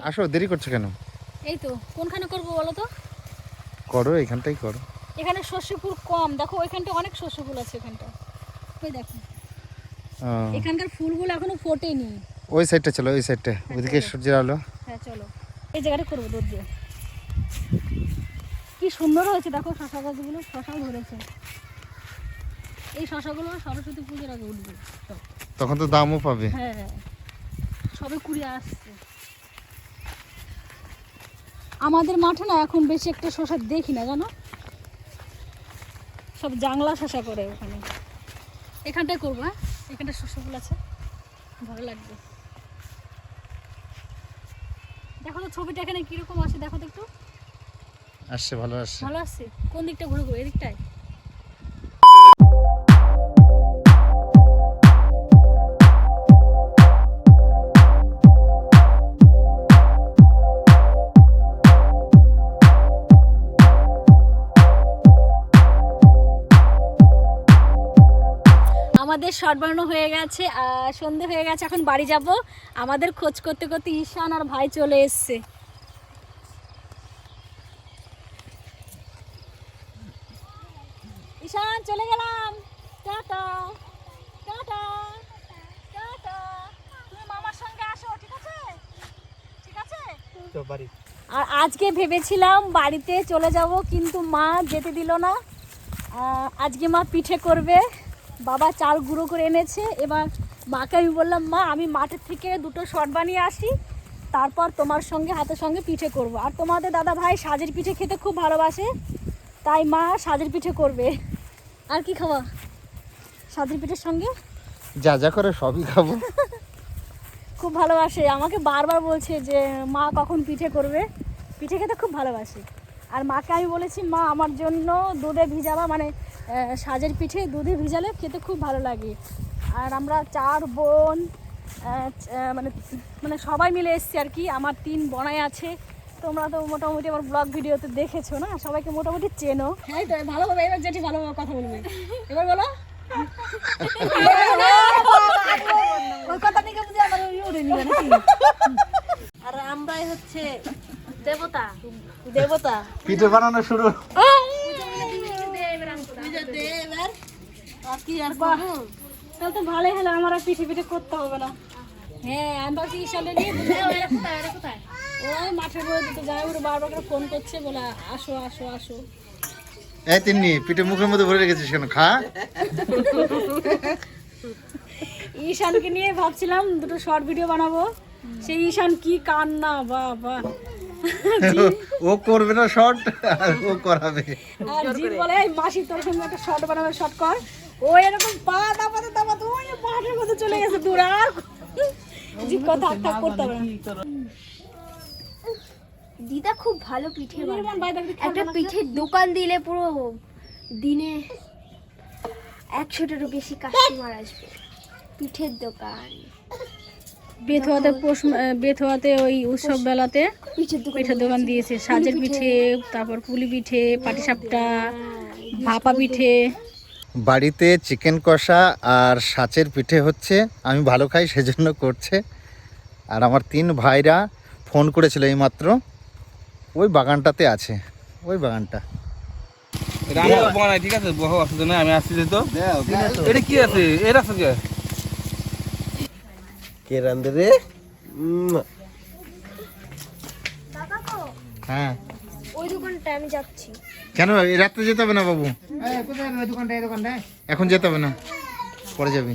আসো, দেরি করছো কেন? এই তো কোনখানে করবো বলো তো? করো, এখানটাই করো। এখানে সর্ষে ফুল কম, দেখো ওইখানটা অনেক সর্ষে ফুল আছে। এখানটা ওই দেখো, এখানকার ফুলগুলো এখনো ফোটেনি। ওই সাইডটা চলো, ওই সাইডটা, ওইদিকে সূর্যের আলো। হ্যাঁ চলো, এই জায়গাটা করবো দৌড় দিয়ে। কি সুন্দর হয়েছে দেখো শশা গাছগুলো, শশাও ধরেছে। এই শশাগুলো সরস্বতী পুজোর আগে উঠবে সব। তখন তো দামও পাবে। হ্যাঁ হ্যাঁ, সবে কুড়িয়ে আসছে। আমাদের মাঠে না এখন বেশি একটা শশা দেখি না জানো, সব জাংলা শশা করে ওখানে। এখানটায় করবো, হ্যাঁ এখানটা শশা ফুল আছে, ভালো লাগবে। দেখো তো ছবিটা এখানে কিরকম আসে, দেখো তো একটু। আসছে, ভালো আসছে। ভালো আসছে। কোন দিকটা ঘুরে ঘুরে? এদিকটায়। আমাদের শর্ট বানানো হয়ে গেছে, সন্ধে হয়ে গেছে, এখন বাড়ি যাব। আমাদের খোঁজ করতে করতে ঈশান আর ভাই চলে এসছে। ঈশান চলে গেলাম, টাটা টাটা টাটা। তুমি মামার সঙ্গে আসো, ঠিক আছে? ঠিক আছে। আর আজকে ভেবেছিলাম বাড়িতে চলে যাব, কিন্তু মা যেতে দিল না। আজকে মা পিঠে করবে, বাবা চাল গুঁড়ো করে এনেছে। এবার মাকে আমি বললাম, মা আমি মাঠের থেকে দুটো শর্ট বানিয়ে আসি, তারপর তোমার সঙ্গে হাতের সঙ্গে পিঠে করব। আর তোমাদের দাদা ভাই সাজের পিঠে খেতে খুব ভালোবাসে, তাই মা সাজের পিঠে করবে। আর কি খাওয়া সাজের পিঠের সঙ্গে? যা যা করে সবই খাবো। খুব ভালোবাসে, আমাকে বারবার বলছে যে মা কখন পিঠে করবে। পিঠে খেতে খুব ভালোবাসে। আর মাকে আমি বলেছি, মা আমার জন্য দুধে ভিজাবা, মানে সাজের পিঠে দুধে ভিজালে খেতে খুব ভালো লাগে। আর আমরা 4 বোন, মানে মানে সবাই মিলে এসছি আর কি। আমার 3 বোনাই আছে। তোমরা তো মোটামুটি আমার ব্লগ ভিডিওতে দেখেছো না, সবাইকে মোটামুটি চেনো। হ্যাঁ তো ভালোভাবে, এবার যেটি ভালোভাবে কথা বলবে। এবার বলো। ওই কথা থেকে বুঝে আমার উড়ে নিবে নাকি? আর আমরাই হচ্ছে দেবতা। দেবতা পিঠে বানানো শুরু। তাহলে তো ভালোই হলো, আমার আর পিঠে পিঠে করতে হবে না। হ্যাঁ আমরা কি ঈশানে নিয়ে কোথায় ওই মাঠের মধ্যে তো যাই, ওরা বারবার করে ফোন করছে, বলে আসো আসো আসো। এই তিন্নি, পিঠে মুখের মধ্যে ভরে রেখেছিস কেন? খা। ঈশানকে নিয়ে ভাবছিলাম দুটো শর্ট ভিডিও বানাবো, সেই ঈশান কি কান্না, বাবা। ও করবে না শর্ট, ও করাবে। আর জি বলে, এই মাসি তোর সঙ্গে একটা শর্ট বানাবে, শর্ট কর। ও এরকম পা দাপাতে দাপাতে ওই মাঠের মধ্যে চলে গেছে দূর, আর জি কথা থাক করতে হবে না। দিদা খুব ভালো পিঠে বানায়। একটা পিঠের দোকান দিলে পুরো দিনে 100টারও বেশি কাস্টমার আসবে। পিঠের দোকান বেথুয়াতে ওই উৎসব বেলাতে পিঠের দোকান দিয়েছে। সাজের পিঠে, তারপর পুলি পিঠে, পাটিসাপটা, ভাপা পিঠে। বাড়িতে চিকেন কষা আর সাচের পিঠে হচ্ছে, আমি ভালো খাই সেজন্য করছে। আর আমার 3 ভাইরা ফোন করেছিল এইমাত্র, ওই বাগানটাতে আছে, ওই বাগানটা। ঠিক আছে, বহু অসুবিধা নেই, আমি আসছি তো। এটা কি আছে? এর আছে কে রান্ধে রে? হ্যাঁ, ওই দোকানটা আমি যাচ্ছি। কেন এই রাত্রে যেতে হবে না বাবু? এখন যেতে হবে না, পরে যাবি।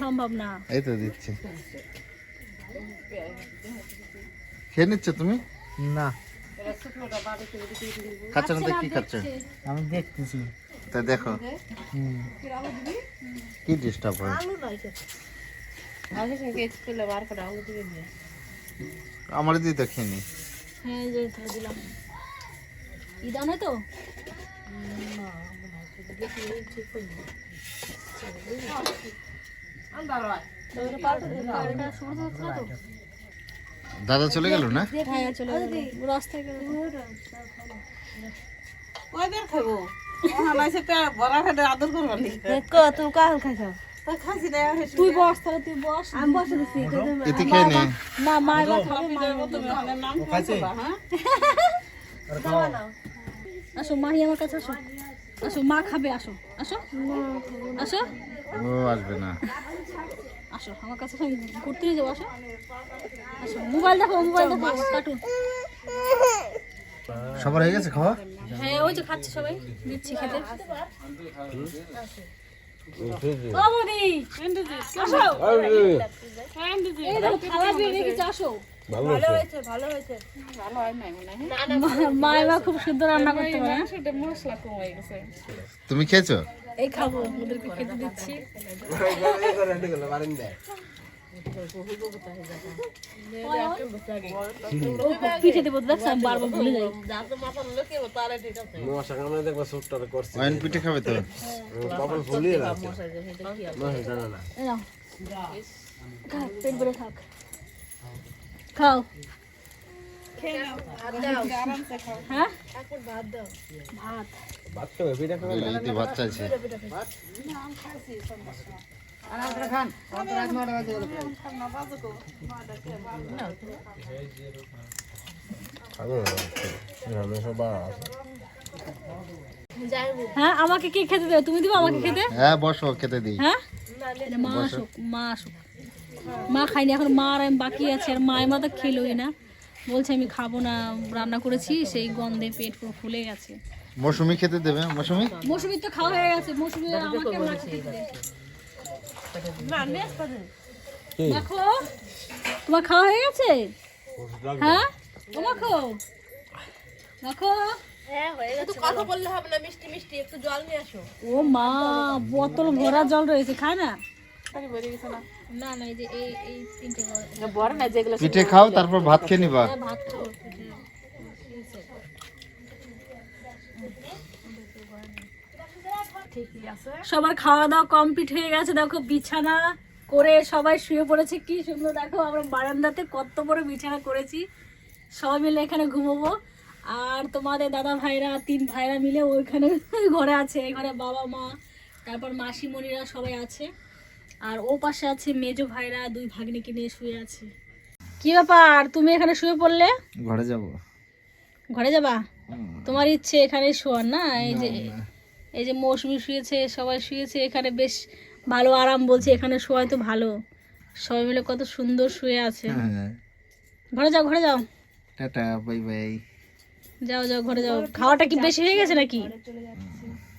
সম্ভব না। এই তো দিচ্ছি, খেয়ে নিচ্ছ তুমি? না, খাচ্ছ না তো কি খাচ্ছ? আমি দেখতেছি। তা দেখো কি ডিস্টার্ব হয়। আমার দিদি তো খেয়ে নি। হ্যাঁ যে দিলাম, ইদানে তো দাদা চলে গেল না? হ্যাঁ চলে গেল, রাস্তায় গেল। কয়বার খাবো? আদর করবানি। তুমি কাল খাইছো? তুই বস তাহলে, তুই বস। আমি বসে দিচ্ছি এতে খেয়ে নে। না মা এবার খাবে, মা এবার আসো মাহি আমার কাছে আসো, আসো মা খাবে, আসো আসো আসো ও আসবে না। আসো আমার কাছে আসো, ঘুরতে নিয়ে যাবো, আসো আসো। মোবাইল দেখো, মোবাইল দেখো, কার্টুন। সবার হয়ে গেছে খাওয়া? হ্যাঁ ওই যে খাচ্ছে সবাই, দিচ্ছি খেতে। ও বৌদি আসো, এই দেখো থালা দিয়ে রেখেছি, আসো। মা এবার খুব সুন্দর রান্না করতে পারে। তুমি খেয়েছো? এই খাবো, ওদেরকে খেতে দিচ্ছি। পিঠে দেবো, দেখছ আমি বারবার ভুলে যাই। অয়ন পিঠে খাবে তো? এই নাও, খা, পেট ভরে থাক, খাও। হ্যাঁ ভাত এতে ভাত চাইছে। হ্যাঁ আমাকে কি খেতে দেবে? তুমি দিবে আমাকে খেতে? হ্যাঁ বসো, খেতে দিই। হ্যাঁ মা আসুক, মা আসুক। মা খাইনি এখন, মা আর আমি বাকি আছে। আর মা তো খেলোই না, বলছে আমি খাবো না, রান্না করেছি সেই গন্ধে পেট পুরো ফুলে গেছে। মৌসুমি খেতে দেবে? মৌসুমি মৌসুমীর তো খাওয়া হয়ে গেছে, মৌসুমী আর আমাকে খেতে দে। দেখো তোমার খাওয়া হয়ে গেছে? হ্যাঁ ও মাখো, মাখো। ও মা বোতল ভরা জল রয়েছে, খায় না? না না, এই যে এই তিনটে পিঠে খাও, তারপর ভাত খেয়ে নিবা। ভাত খাও। সবার খাওয়া দাওয়া কমপ্লিট হয়ে গেছে। দেখো বিছানা করে সবাই শুয়ে পড়েছে, কি সুন্দর। দেখো আমরা বারান্দাতে কত বড় বিছানা করেছি, সবাই মিলে এখানে ঘুমোবো। আর তোমাদের দাদা ভাইরা, 3 ভাইরা মিলে ওইখানে ঘরে আছে। এই ঘরে বাবা মা, তারপর মাসিমণিরা সবাই আছে। আর ও পাশে আছে মেজো ভাইরা, 2 ভাগ্নিকে নিয়ে শুয়ে আছে। কি ব্যাপার তুমি এখানে শুয়ে পড়লে? ঘরে যাব। ঘরে যাবা? তোমার ইচ্ছে এখানে শোয়ার না? এই যে মৌসুমী শুয়েছে, সবাই শুয়েছে এখানে, বেশ ভালো আরাম বলছে এখানে শোয়াই তো ভালো। সবাই মিলে কত সুন্দর শুয়ে আছে। ঘরে যাও, ঘরে যাও, টাটা, বাই বাই। যাও যাও ঘরে যাও। খাওয়াটা কি বেশি হয়ে গেছে নাকি?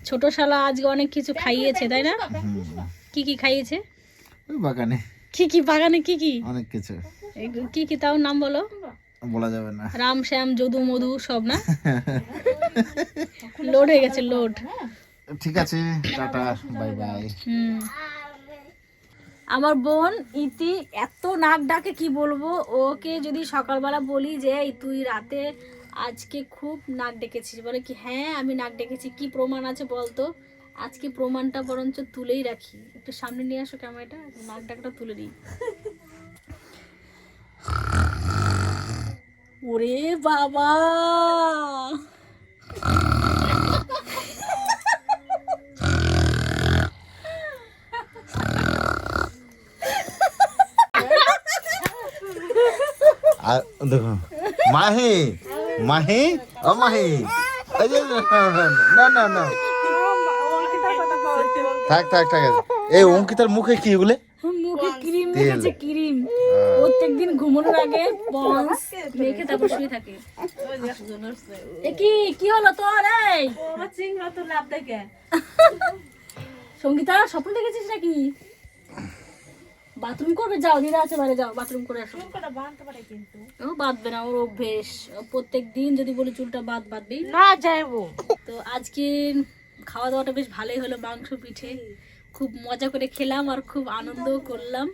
ছোট শালা আজকে অনেক কিছু খাইয়েছে, তাই না? কি কি খাইয়েছে? ওই বাগানে কি কি বাগানে, কি কি অনেক কিছু। কি কি তাও নাম বলো। বলা যাবে না। রাম শ্যাম যদু মধু সব না? লোড হয়ে গেছে, লোড। ঠিক আছে, টাটা, বাই বাই। আমার বোন ইতি এত নাক ডাকে কি বলবো। ওকে যদি সকালবেলা বলি যে এই তুই রাতে আজকে খুব নাক ডেকেছিস, বলে কি হ্যাঁ আমি নাক ডেকেছি, কি প্রমাণ আছে বলতো? আজকে প্রমাণটা বরঞ্চ তুলেই রাখি। একটু সামনে নিয়ে আসো ক্যামেরাটা, নাক ডাকটা তুলে নিই। ওরে বাবা, আর দেখো মাহি, মাহি, ও মাহি, এই যে না না না, থাক থাক থাক। এই অঙ্কিতার মুখে কি এগুলো? মুখে ক্রিম মেখেছে, ক্রিম। প্রত্যেকদিন ঘুমানোর আগে পন্স মেখে তারপর শুয়ে থাকে। এ কি হলো তোর? এই সঙ্গীতা স্বপ্ন দেখেছিস নাকি? বাথরুম করবে? যাও, দিদা আছে বাইরে, যাও বাথরুম করে আসো। ও বাঁধবে না, ওর অভ্যেস। প্রত্যেকদিন যদি বলি চুলটা বাঁধবেই না, যাইবো। তো আজকে খাওয়া দাওয়াটা বেশ ভালোই হলো, মাংস পিঠে খুব মজা করে খেলাম আর খুব আনন্দ করলাম।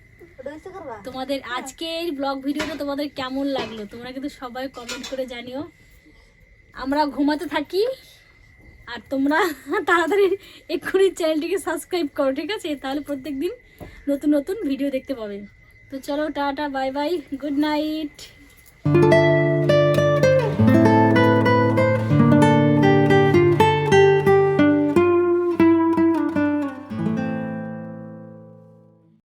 তোমাদের আজকের ব্লগ ভিডিওটা তোমাদের কেমন লাগলো তোমরা কিন্তু সবাই কমেন্ট করে জানিও। আমরা ঘুমাতে থাকি আর তোমরা তাড়াতাড়ি এক্ষুনি চ্যানেলটিকে সাবস্ক্রাইব করো, ঠিক আছে? তাহলে প্রত্যেকদিন নতুন নতুন ভিডিও দেখতে পাবে। তো চলো tata, bye bye, good night.